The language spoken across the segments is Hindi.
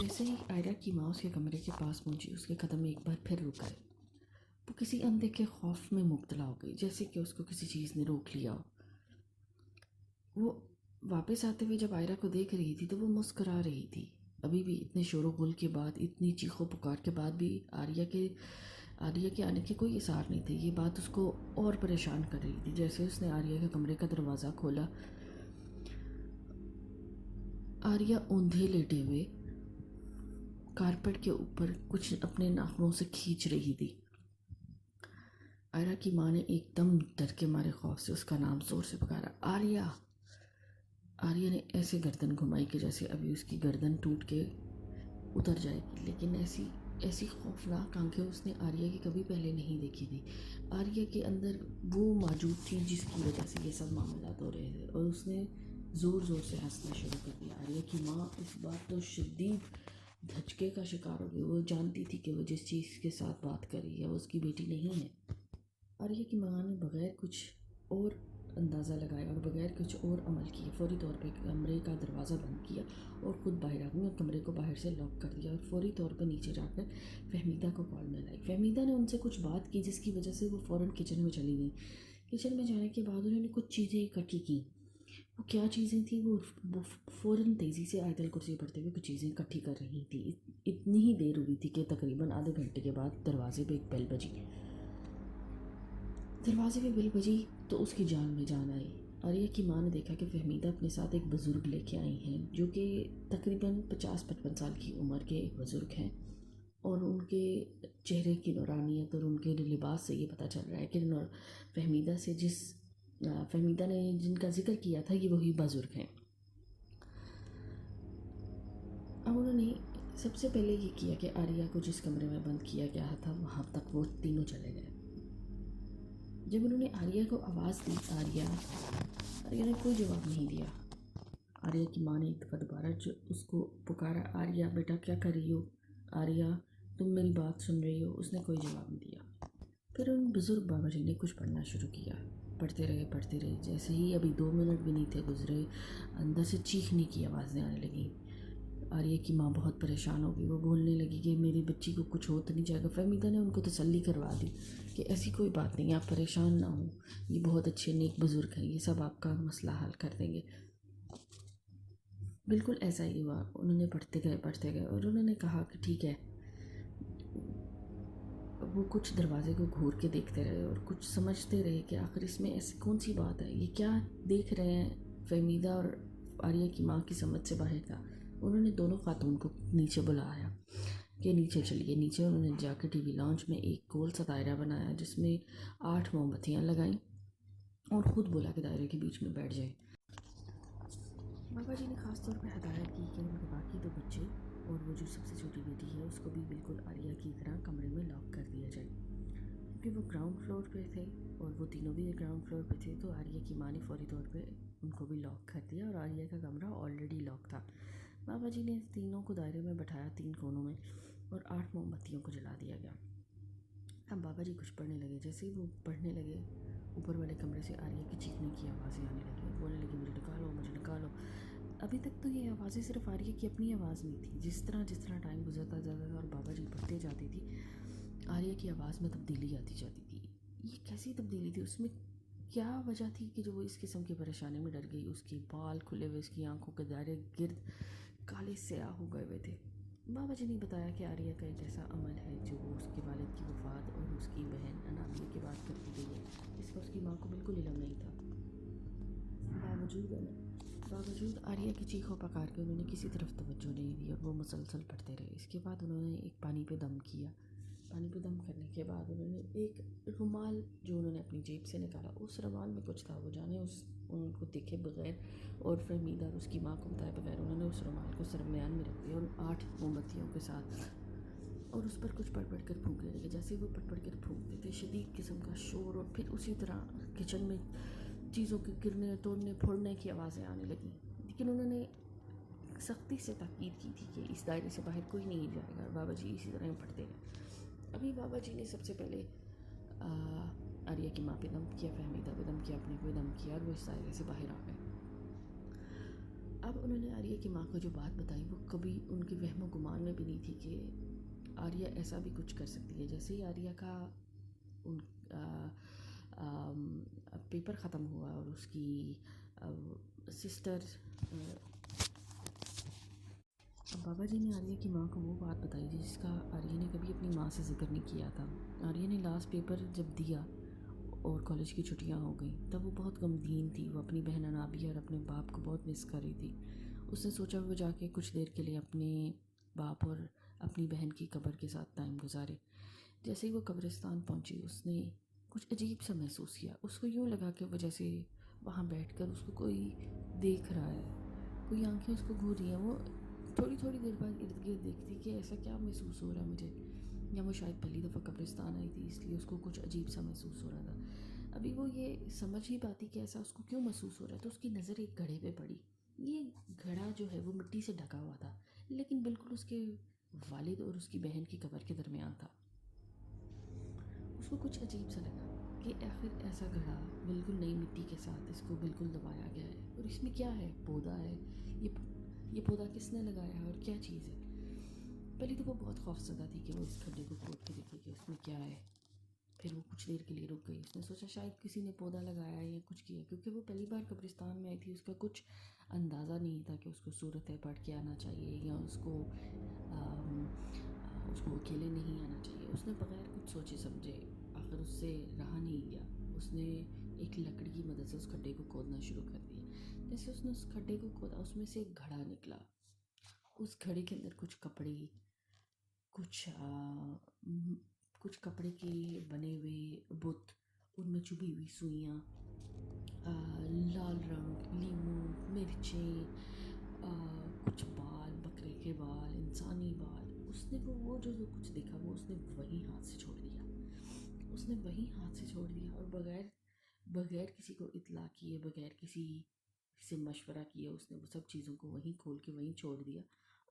जैसे ही आयरा की माँ उसके कमरे के पास पहुंची, उसके कदम एक बार फिर रुक गए। वो किसी अनदेखे खौफ में मुब्तला हो गई, जैसे कि उसको किसी चीज़ ने रोक लिया हो। वो वापस आते हुए जब आयरा को देख रही थी तो वो मुस्कुरा रही थी। अभी भी इतने शोर गुल के बाद, इतनी चीखो पुकार के बाद भी आर्या के आने के कोई इशार नहीं थे। ये बात उसको और परेशान कर रही थी। जैसे उसने आर्या के कमरे का दरवाज़ा खोला, आर्या ऊंधे लेटे हुए कारपेट के ऊपर कुछ अपने नाखूनों से खींच रही थी। आयरा की माँ ने एकदम डर के मारे खौफ से उसका नाम जोर से पुकारा, आर्या। आर्या ने ऐसे गर्दन घुमाई कि जैसे अभी उसकी गर्दन टूट के उतर जाएगी, लेकिन ऐसी ऐसी खौफनाक आंखें उसने आर्या की कभी पहले नहीं देखी थी। आर्या के अंदर वो मौजूद थी जिसकी वजह से ये सब मामलात हो रहे थे, और उसने ज़ोर ज़ोर से हंसना शुरू कर दिया। आर्या की माँ इस बार तो शदीद धचके का शिकार हो गई। वो जानती थी कि वो जिस चीज़ के साथ बात कर रही है वो उसकी बेटी नहीं है। आर्या की माँ ने बगैर कुछ और अंदाज़ा लगाया और बगैर कुछ और अमल किए फौरी तौर पे कमरे का दरवाज़ा बंद किया और ख़ुद बाहर आ गई और कमरे को बाहर से लॉक कर दिया और फौरी तौर पे नीचे जाकर फहमीदा को कॉल में लाई। फहमीदा ने उनसे कुछ बात की जिसकी वजह से वो फ़ौरन किचन में चली गई। किचन में जाने के बाद उन्होंने कुछ चीज़ें इकट्ठी की। वो क्या चीज़ें थी, वो फ़ौरन तेज़ी से आयतल कुर्सी पढ़ते हुए कुछ चीज़ें इकट्ठी कर रही थी। इतनी ही देर हुई थी कि तकरीबन आधे घंटे के बाद दरवाजे पे एक बेल बजी। दरवाजे पे बेल बजी तो उसकी जान में जान आई। आर्या की माँ ने देखा कि फहमीदा अपने साथ एक बुज़ुर्ग लेके आई हैं, जो कि तकरीबन 50-55 साल की उम्र के एक बुज़ुर्ग हैं, और उनके चेहरे की नूरानियत और उनके लिबास से ये पता चल रहा है कि फहमीदा ने जिनका जिक्र किया था ये वही बुज़ुर्ग हैं। अब उन्होंने सबसे पहले ये किया कि आर्या को जिस कमरे में बंद किया गया था वहाँ तक वो तीनों चले गए। जब उन्होंने आर्या को आवाज़ दी, आर्या ने कोई जवाब नहीं दिया। आर्या की माँ ने एक दफ़ा दोबारा जो उसको पुकारा, आर्या बेटा क्या कर रही हो, आर्या तुम मेरी बात सुन रही हो? उसने कोई जवाब नहीं दिया। फिर उन बुज़ुर्ग बाबा जी ने कुछ पढ़ना शुरू किया। पढ़ते रहे। जैसे ही अभी 2 मिनट भी नहीं थे गुजरे, अंदर से चीखने की आवाज़ें आने लगी। आर्या की माँ बहुत परेशान हो गई। वो बोलने लगी कि मेरी बच्ची को कुछ हो तो नहीं जाएगा। फहमीदा ने उनको तसल्ली करवा दी कि ऐसी कोई बात नहीं, आप परेशान ना हो, ये बहुत अच्छे नेक बुज़ुर्ग हैं, ये सब आपका मसला हल कर देंगे। बिल्कुल ऐसा ही हुआ। उन्होंने पढ़ते गए और उन्होंने कहा कि ठीक है। वो कुछ दरवाजे को घूर के देखते रहे और कुछ समझते रहे कि आखिर इसमें ऐसी कौन सी बात है, ये क्या देख रहे हैं। फहमीदा और आर्या की माँ की समझ से बाहर था। उन्होंने दोनों खातून को नीचे बुलाया कि नीचे चलिए। नीचे उन्होंने जाकर टीवी लॉन्च में एक गोल सा दायरा बनाया जिसमें 8 मोमबत्तियाँ लगाईं और ख़ुद बोला कि दायरे के बीच में बैठ जाए। बाबा जी ने ख़ास तौर पर हदायत की कि उनके बाकी 2 बच्चे और वो जो सबसे छोटी बेटी है उसको भी बिल्कुल आर्या की तरह कमरे में लॉक कर दिया जाए, क्योंकि वो ग्राउंड फ्लोर पे थे और वो तीनों भी ग्राउंड फ्लोर पे थे। तो आर्या की माँ ने फौरी तौर पे उनको भी लॉक कर दिया और आर्या का कमरा ऑलरेडी लॉक था। बाबा जी ने तीनों को दायरे में बैठाया 3 कोनों में और 8 मोमबत्तियों को जला दिया गया। अब बाबा जी कुछ पढ़ने लगे। जैसे ही वो पढ़ने लगे, ऊपर वाले कमरे से आर्या की चीखने की आवाज़ें आने लगी और बोलने लगी, मुझे निकालो। अभी तक तो ये आवाज़ें सिर्फ आर्या की अपनी आवाज़ नहीं थी। जिस तरह टाइम गुजरता जाता था और बाबा जी पढ़ते जाती थी, आर्या की आवाज़ में तब्दीली आती जाती थी। ये कैसी तब्दीली थी, उसमें क्या वजह थी कि जो वो इस किस्म की परेशानी में डर गई। उसके बाल खुले हुए, उसकी आंखों के दायरे गिर्द काले स्याह हो गए हुए थे। बाबा जी ने बताया कि आर्या का एक ऐसा अमल है जो उसके वालिद की वफ़ात और उसकी बहन अनामिया के बाद करती गई है, इसका उसकी माँ को बिल्कुल इल्म नहीं था। बावजूद आर्या की चीखों पकार के उन्होंने किसी तरफ तवज्जो नहीं दी और वो मुसलसल पढ़ते रहे। इसके बाद उन्होंने एक पानी पे दम किया। पानी पे दम करने के बाद उन्होंने एक रुमाल जो उन्होंने अपनी जेब से निकाला, उस रुमाल में कुछ था, वो जाने उनको देखे बगैर और फहमीदा और उसकी माँ को बताए बगैर उन्होंने उस रुमाल को सरमयान में रख दिया और 8 मोमबत्तियों के साथ और उस पर कुछ पढ़ कर फूंकने लगे। जैसे वो पढ़ कर फूंकते थे, शदीद किस्म का शोर और फिर उसी तरह किचन में चीज़ों के गिरने, तोड़ने, फोड़ने की आवाज़ें आने लगी। लेकिन उन्होंने सख्ती से ताकीद की थी कि इस दायरे से बाहर कोई नहीं जाएगा। बाबा जी इसी तरह पढ़ते रहे। अभी बाबा जी ने सबसे पहले आर्या की माँ पे दम किया, फहमीदा पे दम किया, अपने पे दम किया और वो इस दायरे से बाहर आ गए। अब उन्होंने आर्या की माँ को जो बात बताई वो कभी उनके वहमो गुमान में भी नहीं थी कि आर्या ऐसा भी कुछ कर सकती है। जैसे ही आर्या का उन पेपर ख़त्म हुआ और उसकी सिस्टर बाबा जी ने आर्या की माँ को वो बात बताई जिसका आर्या ने कभी अपनी माँ से जिक्र नहीं किया था। आर्या ने लास्ट पेपर जब दिया और कॉलेज की छुट्टियां हो गई तब वो बहुत गमगीन थी। वो अपनी बहन अनाबिया और अपने बाप को बहुत मिस कर रही थी। उसने सोचा वो जाके कुछ देर के लिए अपने बाप और अपनी बहन की कब्र के साथ टाइम गुजारे। जैसे ही वो कब्रिस्तान पहुंची उसने कुछ अजीब सा महसूस किया। उसको यूँ लगा कि वो जैसे वहाँ बैठकर उसको कोई देख रहा है, कोई आंखें उसको घूर रही हैं। वो थोड़ी थोड़ी देर बाद इर्द गिर्द देखती कि ऐसा क्या महसूस हो रहा है मुझे, या वो शायद पहली दफ़ा कब्रिस्तान आई थी इसलिए उसको कुछ अजीब सा महसूस हो रहा था। अभी वो ये समझ ही पाती कि ऐसा उसको क्यों महसूस हो रहा है तो उसकी नज़र एक घड़े पे पड़ी। ये घड़ा जो है वो मिट्टी से ढका हुआ था लेकिन बिल्कुल उसके वालिद और उसकी बहन की कब्र के दरमियान था। उसको कुछ अजीब सा लगा कि आखिर ऐसा घड़ा बिल्कुल नई मिट्टी के साथ इसको बिल्कुल दबाया गया है और इसमें क्या है, पौधा है, ये पौधा किसने लगाया है और क्या चीज़ है। पहले तो वो बहुत खौफजदा थी कि वो इस खड्डे को खोद के देखे कि उसमें क्या है। फिर वो कुछ देर के लिए रुक गई। उसने सोचा शायद किसी ने पौधा लगाया है या कुछ किया, क्योंकि वो पहली बार कब्रिस्तान में आई थी। उसका कुछ अंदाज़ा नहीं था कि उसको सूरत है पढ़ के आना चाहिए या उसको अकेले नहीं आना चाहिए। उसने बगैर कुछ सोचे समझे, आखिर उससे रहा नहीं गया, उसने एक लकड़ी की मदद से उस खड्डे को खोदना शुरू कर दिया। जैसे उसने उस खड्डे को खोदा उसमें से एक घड़ा निकला। उस घड़े के अंदर कुछ कपड़े, कुछ कुछ कपड़े के बने हुए बुत, उनमें चुभी हुई सुइयाँ, लाल रंग, लीमू, मिर्चें, कुछ बाल, बकरे के बाल, इंसानी बाल। उसने वो जो कुछ देखा वो उसने वहीं हाथ से छोड़ दिया। उसने वहीं हाथ से छोड़ दिया और बगैर बगैर किसी को इत्तला किए, बगैर किसी से मशवरा किए उसने वो सब चीज़ों को वहीं खोल के वहीं छोड़ दिया।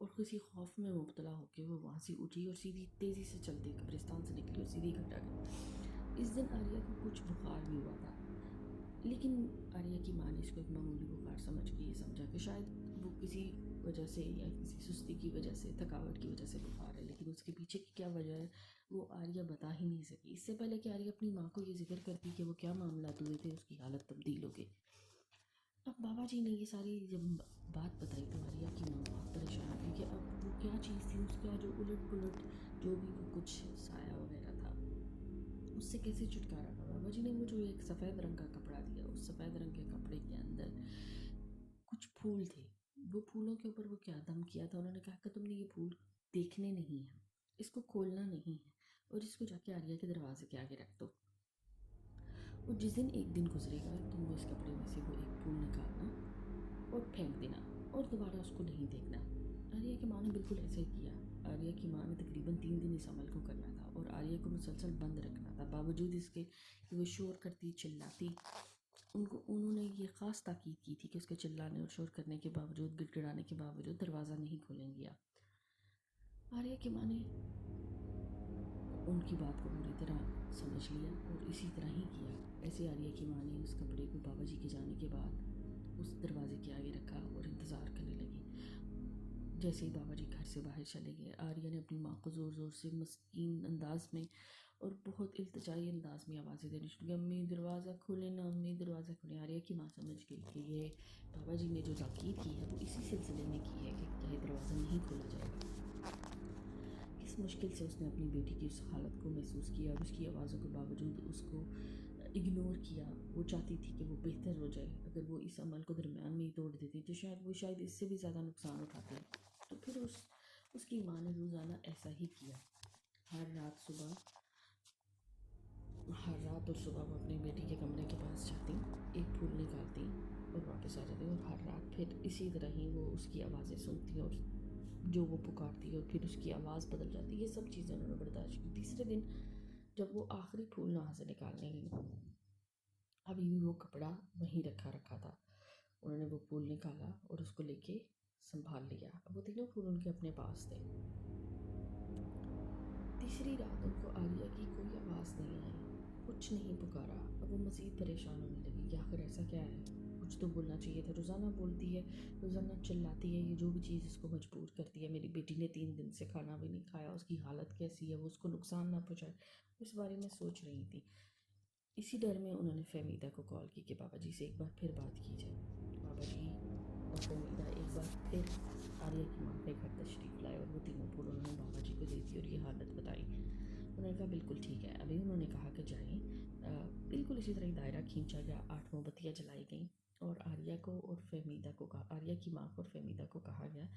और किसी खौफ में मुब्तला होकर वो वहाँ से उठी और सीधी तेज़ी से चलते कब्रिस्तान से निकली और सीधी घर आ गई। इस दिन आर्या को कुछ बुखार भी हुआ था, लेकिन आर्या की माँ ने इसको एक मामूली बुखार समझ के ये समझा कि शायद वो किसी वजह से या किसी सुस्ती की वजह से, थकावट की वजह से बुखार है। लेकिन उसके पीछे की क्या वजह है वो आर्या बता ही नहीं सकी। इससे पहले कि आर्या अपनी माँ को ये जिक्र करती कि वो क्या मामला हुए थे उसकी हालत तब्दील हो गई। अब बाबा जी ने ये सारी जब बात बताई तो आर्या की माँ बहुत परेशान हुई कि अब वो क्या चीज़ थी, उसका जो उलट पुलट जो भी वो कुछ साया वगैरह था उससे कैसे छुटकारा पाया। बाबा जी ने वो जो एक सफ़ेद रंग का कपड़ा दिया, उस सफ़ेद रंग के कपड़े के अंदर कुछ फूल थे। वो फूलों के ऊपर वो क्या दम किया था, उन्होंने कहा कि तुमने ये फूल देखने नहीं है, इसको खोलना नहीं है और इसको जाके आर्या के दरवाजे के आगे रख दो। और जिस दिन एक दिन गुजरेगा तुम वो इस कपड़े में से वो एक फूल निकालना और फेंक देना और दोबारा उसको नहीं देखना। आर्या की माँ ने बिल्कुल ऐसा ही किया। आर्या की माँ ने तकरीबन 3 दिन इस अमल को करना था और आर्या को मुसलसल बंद रखना था। बावजूद इसके कि वो शोर करती, चिल्लाती, उन्होंने ये ख़ास ताकीद की थी कि उसके चिल्लाने और शोर करने के बावजूद, गिड़गिड़ाने के बावजूद दरवाज़ा नहीं खोलेंगी आप। आर्या की माँ ने उनकी बात को पूरी तरह समझ लिया और इसी तरह ही किया। ऐसे आर्या की माँ ने उस कपड़े को बाबा जी के जाने के बाद उस दरवाजे के आगे रखा और इंतज़ार करने लगी। जैसे ही बाबा जी घर से बाहर चले गए आर्या ने अपनी माँ को ज़ोर ज़ोर से मस्कीन अंदाज में और बहुत इल्तिजाई अंदाज में आवाज़ें देनी शुरू की, अम्मी दरवाज़ा खोले ना, अम्मी दरवाज़ा खोले। आर्या की माँ समझ गई कि ये बाबा जी ने जो ताकीद की है वो इसी सिलसिले में की है कि चाहे दरवाज़ा नहीं खोला जाएगा। किस मुश्किल से उसने अपनी बेटी की उस हालत को महसूस किया और उसकी आवाज़ों के बावजूद उसको इग्नोर किया। वो चाहती थी कि वो बेहतर हो जाए। अगर वो इस अमल को दरमियान में ही तोड़ देती तो शायद इससे भी ज़्यादा नुकसान उठाते। तो फिर उसकी माँ ने रोज़ाना ऐसा ही किया। हर रात और सुबह वो अपनी बेटी के कमरे के पास जाती, एक फूल निकालती और वापस आ जाती और हर रात फिर इसी तरह ही वो उसकी आवाज़ें सुनती और जो वो पुकारती और फिर उसकी आवाज़ बदल जाती। ये सब चीज़ें उन्होंने बर्दाश्त की। तीसरे दिन जब वो आखिरी फूल वहाँ से निकालने गई, अभी भी वो कपड़ा वहीं रखा रखा था। उन्होंने वो फूल निकाला और उसको लेके संभाल लिया। अब वो तीनों फूल उनके अपने पास थे। तीसरी रात उनको आर्या की कोई आवाज़ नहीं आई, कुछ नहीं पुकारा। अब वो मज़ीद परेशान होने लगी कि आखिर ऐसा क्या है, कुछ तो बोलना चाहिए था। रोज़ाना बोलती है, रोज़ाना चिल्लाती है, ये जो भी चीज़ उसको मजबूर करती है। मेरी बेटी ने 3 दिन से खाना भी नहीं खाया, उसकी हालत कैसी है, वो उसको नुकसान ना पहुँचाए, इस बारे में सोच रही थी। इसी डर में उन्होंने फ़हमीदा को कॉल की कि बाबा जी से एक बार फिर बात की जाए। बाबा जी और फ़हमीदा एक बार फिर आर्या की माँ के घर तशरीफ़ लाए और वो तीनों फूल उन्होंने बाबा जी को दे दी और ये हालत बताई। उन्होंने कहा बिल्कुल ठीक है। अभी उन्होंने कहा कि जाएँ। बिल्कुल इसी तरह ही दायरा खींचा गया, 8 मोमबत्तियाँ जलाई गईं और आर्या को और फ़हमीदा को कहा, आर्या की माँ को और फ़हमीदा को कहा गया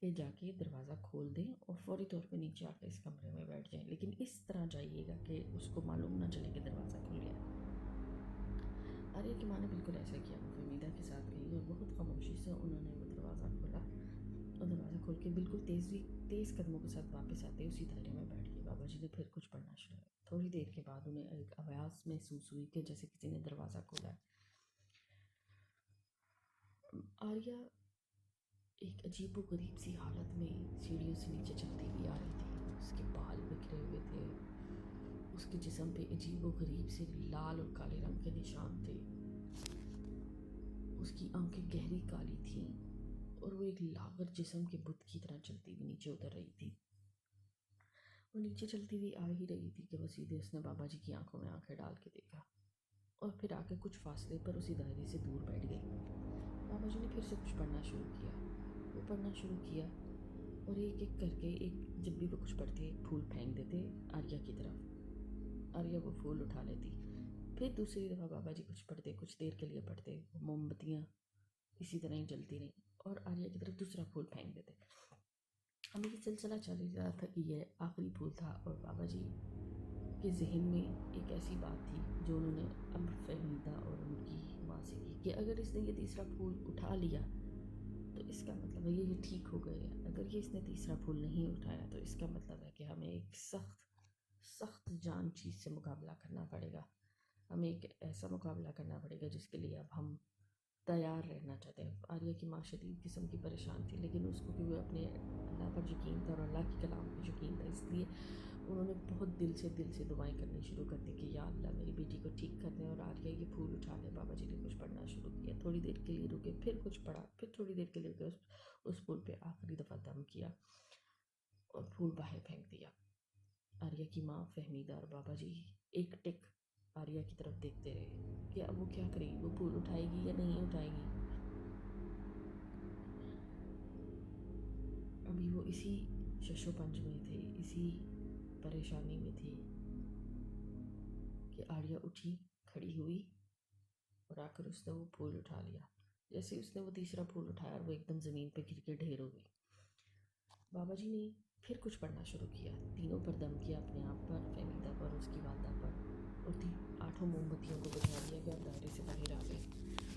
कि जाके दरवाज़ा खोल दें और फ़ौरी तौर पे नीचे आके इस कमरे में बैठ जाएं, लेकिन इस तरह जाइएगा कि उसको मालूम ना चले कि दरवाज़ा खुल गया। आर्या की माँ ने बिल्कुल ऐसा किया। वो फ़हमीदा के साथ गई और बहुत खामोशी से उन्होंने वो दरवाज़ा खोला और दरवाज़ा खोल के बिल्कुल तेज़ कदमों के साथ वापस आते उसी दायरे में बैठ गए। बाबा जी ने फिर कुछ पढ़ना शुरू किया। थोड़ी देर के बाद उन्हें एक आवाज़ महसूस हुई कि जैसे किसी ने दरवाज़ा खोला है। आर्या एक अजीबोगरीब सी हालत में सीढ़ियों से नीचे चलती हुई आ रही थी। उसके बाल बिखरे हुए थे, उसके जिस्म पे अजीबोगरीब से लाल और काले रंग के निशान थे, उसकी आंखें गहरी काली थीं और वो एक लागर जिस्म के बुत की तरह चलती हुई नीचे उतर रही थी। वो नीचे चलती हुई आ ही रही थी कि वो सीधे उसने बाबा जी की आंखों में आंखें डाल के देखा और फिर आके कुछ फासले पर उसी दायरे से दूर बैठ गई। बाबा जी ने फिर से कुछ पढ़ना शुरू किया। वो पढ़ना शुरू किया और एक एक करके एक जब भी वो कुछ पढ़ते फूल फेंक देते आर्या की तरफ। आर्या वो फूल उठा लेती। फिर दूसरी दफ़ा बाबा जी कुछ पढ़ते, कुछ देर के लिए पढ़ते, मोमबत्तियाँ इसी तरह ही जलती रहीं और आर्या की तरफ दूसरा फूल फेंक देते। हमें ये सिलसिला चल ही रहा था कि यह आखिरी फूल था और बाबा जी के जहन में एक ऐसी बात थी जो उन्होंने अब फ़हमीदा और उनकी माँ से की कि अगर इसने ये तीसरा फूल उठा लिया तो इसका मतलब है ये ठीक हो गए हैं। अगर ये इसने तीसरा फूल नहीं उठाया तो इसका मतलब है कि हमें एक सख्त जान चीज़ से मुकाबला करना पड़ेगा। हमें एक ऐसा मुकाबला करना पड़ेगा जिसके लिए अब हम तैयार रहना चाहते हैं। आर्या की माँ शदीद किस्म की परेशान थी, लेकिन उसको क्योंकि अपने अल्लाह पर यकीन था और अल्लाह के कलाम पर यकीन था, इसलिए उन्होंने बहुत दिल से दुआएं करनी शुरू कर दी कि या अल्लाह मेरी बेटी को ठीक कर दे और आर्या ये फूल उठा ले। बाबा जी ने कुछ पढ़ना शुरू किया। थोड़ी देर के लिए रुके, फिर कुछ पढ़ा, फिर थोड़ी देर के लिए रुके, उस फूल पे आखिरी दफ़ा दम किया और फूल बाहर फेंक दिया। आर्या की माँ, फ़हमीदा और बाबा जी एक टिक आर्या की तरफ देखते रहे कि अब वो क्या करेगी, वो फूल उठाएगी या नहीं उठाएगी। अभी वो इसी शशोपंज में थे, इसी परेशानी में थी कि आर्या उठी, खड़ी हुई और आकर उसने वो फूल उठा लिया। जैसे ही उसने वो तीसरा फूल उठाया और वो एकदम ज़मीन पे गिर के ढेर हो गई। बाबा जी ने फिर कुछ पढ़ना शुरू किया। तीनों पर दम किया, अपने आप पर, फ़हमीदा पर, उसकी वालदा पर और 8 मोमबत्तियों को बुझा दिया गया, दायरे से बाहर आ गए।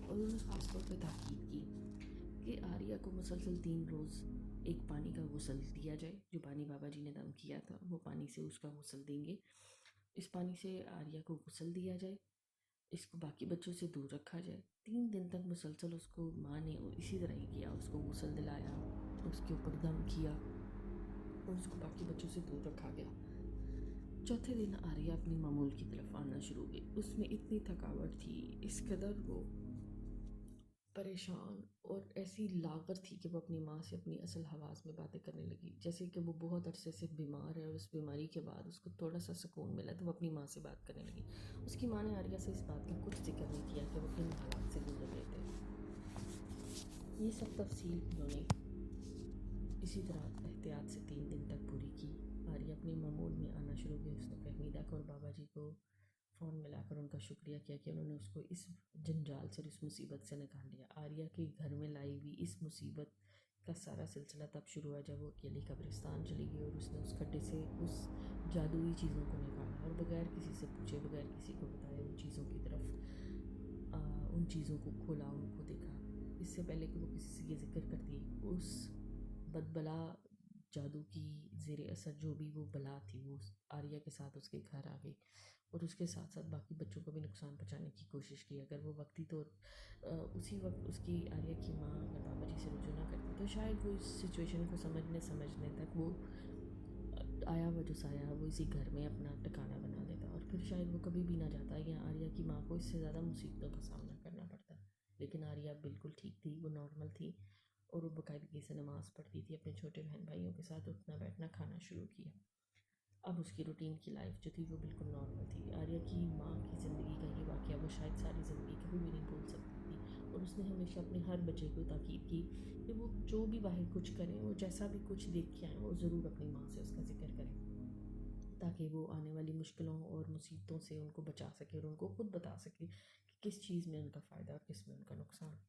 और उन्होंने ख़ास तौर पे ताकीद की कि आर्या को मुसलसल 3 रोज़ एक पानी का गुसल दिया जाए। जो पानी बाबा जी ने दम किया था वो पानी से उसका गुसल देंगे। इस पानी से आर्या को गुसल दिया जाए, इसको बाकी बच्चों से दूर रखा जाए। 3 दिन तक मुसलसल उसको माँ ने इसी तरह ही किया, उसको गुसल दिलाया, उसके ऊपर दम किया और उसको बाकी बच्चों से दूर रखा गया। चौथे दिन आर्या अपनी मामूल की तरफ आना शुरू हुई। उसमें इतनी थकावट थी, इस कदर वो परेशान और ऐसी लागत थी कि वो अपनी माँ से अपनी असल आवाज़ में बातें करने लगी, जैसे कि वो बहुत अरसे से बीमार है और उस बीमारी के बाद उसको थोड़ा सा सुकून मिला तो वो अपनी माँ से बात करने लगी। उसकी माँ ने आर्या से इस बात का कुछ जिक्र नहीं किया कि वो किन हालात से गुजर रहे थे। ये सब तफसील उन्होंने इसी तरह एहतियात से 3 दिन तक पूरी की। आर्या अपने मामूल में आना शुरू किया। उसने फ़हमीदा को और बाबा जी को फ़ोन मिलाकर उनका शुक्रिया किया कि उन्होंने उसको इस जंजाल से और इस मुसीबत से निकाल लिया। आर्या के घर में लाई हुई इस मुसीबत का सारा सिलसिला तब शुरू हुआ जब वो अकेली कब्रिस्तान चली गई और उसने उस खड्डे से उस जादुई चीज़ों को निकाला और बगैर किसी से पूछे, बगैर किसी को बताए उन चीज़ों की तरफ उन चीज़ों को खोला, उनको देखा। इससे पहले कि वो किसी से ये जिक्र करती, उस बदबला जादू की ज़ेरे असर जो भी वो बला थी वो आर्या के साथ उसके घर आ गई और उसके साथ साथ बाकी बच्चों को भी नुकसान पहुंचाने की कोशिश की। अगर वो वक्ती उसी वक्त उसकी आर्या की माँ अगर बाबा जी से रुजू ना करती तो शायद वो इस सिचुएशन को समझने तक वो आया व जो साया वो इसी घर में अपना ठिकाना बना लेता और फिर शायद वो कभी भी ना जाता या आर्या की माँ को इससे ज़्यादा मुसीबतों का सामना करना पड़ता। लेकिन आर्या बिल्कुल ठीक थी, वो नॉर्मल थी और वो बाकायदगी से नमाज़ पढ़ती थी, अपने छोटे बहन भाइयों के साथ उठना बैठना खाना शुरू किया। अब उसकी रूटीन की लाइफ जो थी वो बिल्कुल नॉर्मल थी। आर्या की माँ की ज़िंदगी का ये वाक़या वो शायद सारी ज़िंदगी कभी भी नहीं भूल सकती थी, और उसने हमेशा अपने हर बच्चे को ताकीद की कि वो जो भी बाहर कुछ करें, वो जैसा भी कुछ देख के आए, वो ज़रूर अपनी माँ से उसका ज़िक्र करें, ताकि वो आने वाली मुश्किलों और मुसीबतों से उनको बचा सके और उनको खुद बता सके कि किस चीज़ में उनका फ़ायदा और किस में उनका नुकसान।